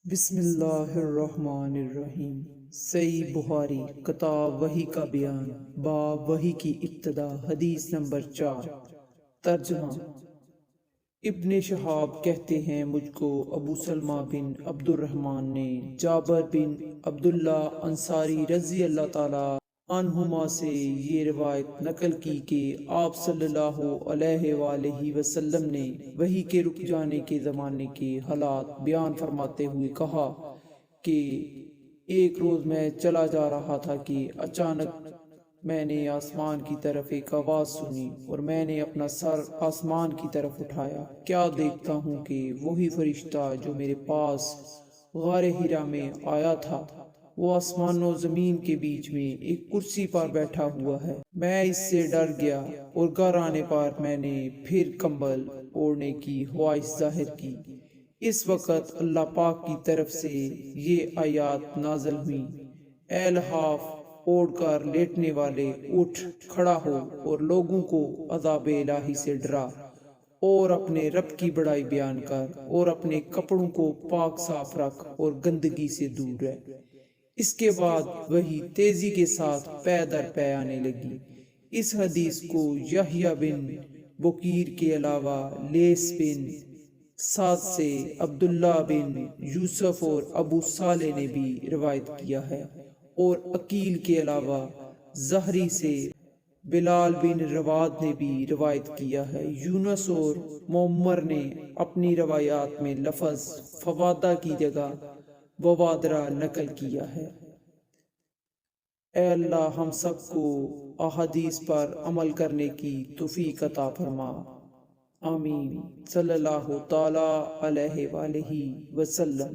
بسم اللہ الرحمن الرحیم۔ صحیح بخاری کتاب وحی کا بیان، باب وحی کی ابتدا، حدیث نمبر 4۔ ترجمہ۔ ابن شہاب کہتے ہیں مجھ کو ابو سلمہ بن عبد الرحمن نے جابر بن عبداللہ انصاری رضی اللہ تعالی عنہما سے یہ روایت نقل کی کہ آپ صلی اللہ علیہ وآلہ وسلم نے وحی کے رک جانے کے زمانے کے حالات بیان فرماتے ہوئے کہا کہ ایک روز میں چلا جا رہا تھا کہ اچانک میں نے آسمان کی طرف ایک آواز سنی اور میں نے اپنا سر آسمان کی طرف اٹھایا، کیا دیکھتا ہوں کہ وہی فرشتہ جو میرے پاس غار حرا میں آیا تھا وہ آسمان و زمین کے بیچ میں ایک کرسی پر بیٹھا ہوا ہے۔ میں اس سے ڈر گیا اور گھر آنے پر میں نے پھر کمبل اوڑھنے کی خواہش ظاہر کی۔ اس وقت اللہ پاک کی طرف سے یہ آیات نازل ہوئیں: اے لحاف اوڑھ کر لیٹنے والے، اٹھ کھڑا ہو اور لوگوں کو عذاب الہی سے ڈرا، اور اپنے رب کی بڑائی بیان کر، اور اپنے کپڑوں کو پاک صاف رکھ اور گندگی سے دور رہ۔ اس کے بعد وہی تیزی کے ساتھ پے در پے آنے لگی۔ اس حدیث کو یحییٰ بن بکیر کے علاوہ لیث بن سعد سے عبداللہ بن یوسف اور ابو صالح نے بھی روایت کیا ہے، اور عقیل کے علاوہ زہری سے بلال بن رواد نے بھی روایت کیا ہے۔ یونس اور معمر نے اپنی روایات میں لفظ فوادہ کی جگہ بوادرہ نقل کیا ہے۔ اے اللہ ہم سب کو احادیث پر عمل کرنے کی توفیق عطا فرما، آمین۔ صلی اللہ تعالی علیہ وآلہ وسلم۔